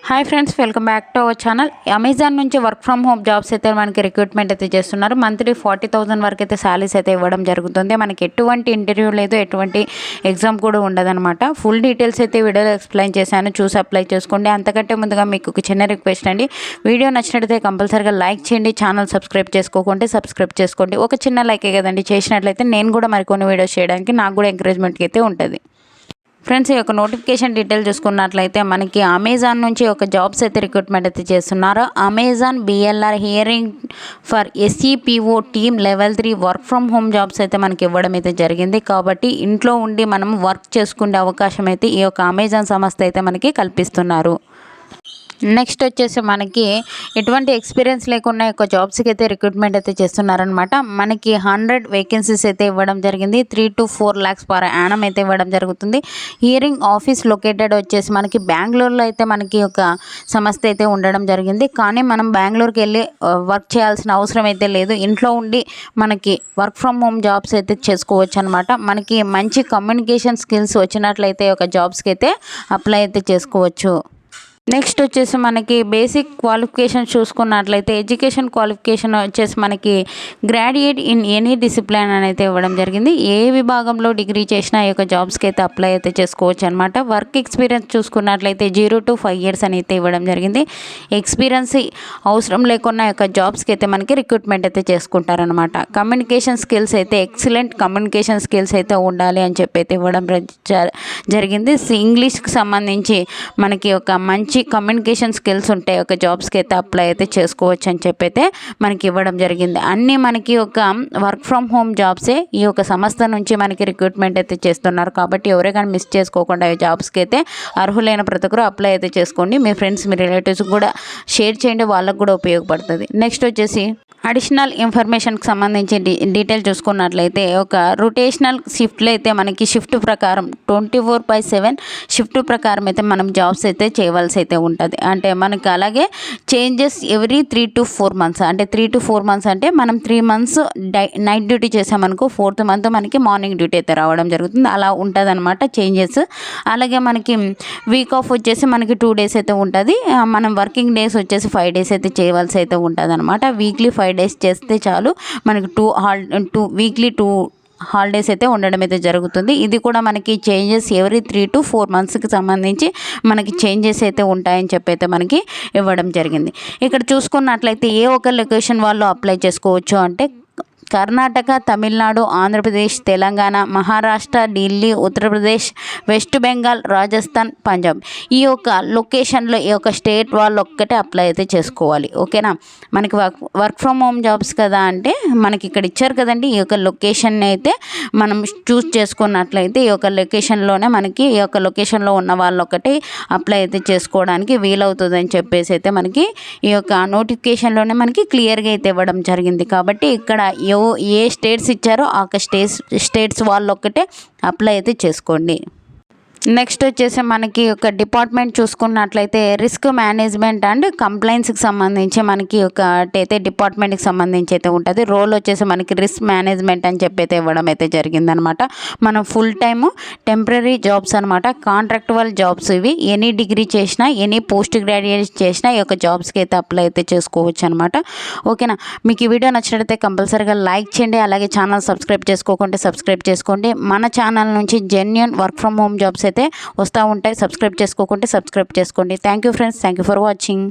Hi friends, welcome back to our channel. Amazon నుంచి work from home jobs అయితే మనకి recruitment అయితే చేస్తున్నారు. మంత్లీ 40,000 వరకు అయితే శాలరీస్ అయితే ఇవ్వడం జరుగుతుంది. మనకి ఎటువంటి ఇంటర్వ్యూ లేదు, ఎటువంటి ఎగ్జామ్ కూడా ఉండదన్నమాట. ఫుల్ డీటెయిల్స్ అయితే వీడియోలో ఎక్స్ప్లెయిన్ చేశాను, చూసి అప్లై చేసుకోండి. అంతకంటే ముందుగా మీకు ఒక చిన్న రిక్వెస్ట్ అండి, వీడియో నచ్చినట్లయితే కంపల్సరీగా లైక్ చేయండి. ఛానల్ సబ్స్క్రైబ్ చేసుకోండి, సబ్స్క్రైబ్ చేసుకోండి. ఒక చిన్న లైకే కదండి, చేసినట్లయితే నేను కూడా మరికొన్ని వీడియోస్ చేయడానికి నాకు కూడా ఎంకరేజ్మెంట్కి అయితే ఉంటుంది. ఫ్రెండ్స్, ఈ యొక్క నోటిఫికేషన్ డీటెయిల్ చూసుకున్నట్లయితే మనకి అమెజాన్ నుంచి ఒక జాబ్స్ అయితే రిక్రూట్మెంట్ అయితే చేస్తున్నారు. Amazon BLR hearing for SEPO team level 3 work from home jobs అయితే మనకి ఇవ్వడం అయితే జరిగింది. కాబట్టి ఇంట్లో ఉండి మనం వర్క్ చేసుకునే అవకాశం అయితే ఈ యొక్క అమెజాన్ సంస్థ అయితే మనకి కల్పిస్తున్నారు. నెక్స్ట్ వచ్చేసి మనకి ఎటువంటి ఎక్స్పీరియన్స్ లేకుండా యొక్క జాబ్స్కి అయితే రిక్రూట్మెంట్ అయితే చేస్తున్నారనమాట. మనకి 100 వేకెన్సీస్ అయితే ఇవ్వడం జరిగింది. 3 to 4 lakhs పర్ యానం అయితే ఇవ్వడం జరుగుతుంది. హియరింగ్ ఆఫీస్ లొకేటెడ్ వచ్చేసి మనకి బెంగళూరులో అయితే మనకి ఒక సంస్థ అయితే ఉండడం జరిగింది. కానీ మనం బెంగళూరుకి వెళ్ళి వర్క్ చేయాల్సిన అవసరం అయితే లేదు. ఇంట్లో ఉండి మనకి వర్క్ ఫ్రమ్ హోమ్ జాబ్స్ అయితే చేసుకోవచ్చు అనమాట. మనకి మంచి కమ్యూనికేషన్ స్కిల్స్ వచ్చినట్లయితే ఒక జాబ్స్కి అయితే అప్లై అయితే చేసుకోవచ్చు. నెక్స్ట్ వచ్చేసి మనకి బేసిక్ క్వాలిఫికేషన్ చూసుకున్నట్లయితే ఎడ్యుకేషన్ క్వాలిఫికేషన్ వచ్చేసి మనకి గ్రాడ్యుయేట్ ఇన్ ఎనీ డిసిప్లిన్ అని అయితే ఇవ్వడం జరిగింది. ఏ విభాగంలో డిగ్రీ చేసినా ఈ యొక్క జాబ్స్కి అయితే అప్లై అయితే చేసుకోవచ్చు అనమాట. వర్క్ ఎక్స్పీరియన్స్ చూసుకున్నట్లయితే 0 to 5 years అని అయితే ఇవ్వడం జరిగింది. ఎక్స్పీరియన్స్ అవసరం లేకున్నా యొక్క జాబ్స్కి అయితే మనకి రిక్రూట్మెంట్ అయితే చేసుకుంటారనమాట. కమ్యూనికేషన్ స్కిల్స్ అయితే ఎక్సలెంట్ కమ్యూనికేషన్ స్కిల్స్ అయితే ఉండాలి అని చెప్పి అయితే ఇవ్వడం జరిగింది. ఇంగ్లీష్కి సంబంధించి మనకి ఒక మంచి కమ్యూనికేషన్ స్కిల్స్ ఉంటాయి, ఒక జాబ్స్కి అయితే అప్లై అయితే చేసుకోవచ్చు అని చెప్పి అయితే మనకి ఇవ్వడం జరిగింది. అన్నీ మనకి ఒక వర్క్ ఫ్రమ్ హోమ్ జాబ్సే ఈ యొక్క సంస్థ నుంచి మనకి రిక్రూట్మెంట్ అయితే చేస్తున్నారు. కాబట్టి ఎవరే కానీ మిస్ చేసుకోకుండా ఈ జాబ్స్కి అయితే అర్హులైన ప్రతి ఒక్కరు అప్లై అయితే చేసుకోండి. మీ ఫ్రెండ్స్, మీ రిలేటివ్స్ కూడా షేర్ చేయండి, వాళ్ళకు కూడా ఉపయోగపడుతుంది. నెక్స్ట్ వచ్చేసి అడిషనల్ ఇన్ఫర్మేషన్కి సంబంధించి డీటెయిల్ చూసుకున్నట్లయితే ఒక రొటేషనల్ షిఫ్ట్లో అయితే మనకి షిఫ్ట్ ప్రకారం 24/7 షిఫ్ట్ ప్రకారం అయితే మనం జాబ్స్ అయితే చేయవలసి అయితే ఉంటుంది. అంటే మనకి అలాగే చేంజెస్ ఎవ్రీ 3 to 4 months, అంటే 3 to 4 months అంటే మనం 3 months నైట్ డ్యూటీ చేసామనుకో 4th month మనకి మార్నింగ్ డ్యూటీ అయితే రావడం జరుగుతుంది. అలా ఉంటుంది అనమాట చేంజెస్. అలాగే మనకి వీక్ ఆఫ్ వచ్చేసి మనకి 2 days అయితే ఉంటుంది. మనం వర్కింగ్ డేస్ వచ్చేసి 5 days అయితే చేయవలసి అయితే ఉంటుంది అనమాట. వీక్లీ 5 days చేస్తే చాలు, మనకి వీక్లీ 2 హాలిడేస్ అయితే ఉండడం అయితే జరుగుతుంది. ఇది కూడా మనకి చేంజెస్ ఎవ్రీ 3 to 4 monthsకి సంబంధించి మనకి చేంజెస్ అయితే ఉంటాయని చెప్పి అయితే మనకి ఇవ్వడం జరిగింది. ఇక్కడ చూసుకున్నట్లయితే ఏ ఒక లొకేషన్ వాళ్ళు అప్లై చేసుకోవచ్చు అంటే కర్ణాటక, తమిళనాడు, ఆంధ్రప్రదేశ్, తెలంగాణ, మహారాష్ట్ర, ఢిల్లీ, ఉత్తరప్రదేశ్, వెస్ట్ బెంగాల్, రాజస్థాన్, పంజాబ్. ఈ యొక్క లొకేషన్లో ఈ యొక్క స్టేట్ వాళ్ళు ఒక్కటే అప్లై అయితే చేసుకోవాలి. ఓకేనా. మనకి వర్క్ ఫ్రమ్ హోమ్ జాబ్స్ కదా అంటే మనకి ఇక్కడ ఇచ్చారు కదండి, ఈ యొక్క లొకేషన్ అయితే మనం చూస్ చేసుకున్నట్లయితే ఈ యొక్క లొకేషన్లోనే మనకి ఈ యొక్క లొకేషన్లో ఉన్న వాళ్ళు ఒక్కటే అప్లై అయితే చేసుకోవడానికి వీలవుతుంది అని చెప్పేసి అయితే మనకి ఈ యొక్క నోటిఫికేషన్లోనే మనకి క్లియర్గా అయితే ఇవ్వడం జరిగింది. కాబట్టి ఇక్కడ ఏ స్టేట్స్ ఇచ్చారో ఆ స్టేట్స్ వాళ్ళు ఒక్కటే అప్లై అయితే చేసుకోండి. నెక్స్ట్ వచ్చేసి మనకి ఒక డిపార్ట్మెంట్ చూసుకున్నట్లయితే రిస్క్ మేనేజ్మెంట్ అండ్ కంప్లైంట్స్కి సంబంధించి మనకి అయితే డిపార్ట్మెంట్కి సంబంధించి అయితే ఉంటుంది. రోల్ వచ్చేసి మనకి రిస్క్ మేనేజ్మెంట్ అని చెప్పి అయితే ఇవ్వడం అయితే జరిగిందనమాట. మనం ఫుల్ టైము టెంపరీ జాబ్స్ అనమాట, కాంట్రాక్టువల్ జాబ్స్ ఇవి. ఎనీ డిగ్రీ చేసినా, ఎనీ పోస్ట్ గ్రాడ్యుయేట్ చేసినా ఈ యొక్క జాబ్స్కి అయితే అప్లై అయితే చేసుకోవచ్చు అనమాట. ఓకేనా. మీకు ఈ వీడియో నచ్చినట్లయితే కంపల్సరీగా లైక్ చేయండి. అలాగే ఛానల్ సబ్స్క్రైబ్ చేసుకోకుంటే సబ్స్క్రైబ్ చేసుకోండి. మన ఛానల్ నుంచి genuine work from home jobs అయితే వస్తూ ఉంటాయి. సబ్స్క్రైబ్ చేసుకోకుంటే సబ్స్క్రైబ్ చేసుకోండి. Thank you friends, thank you for watching.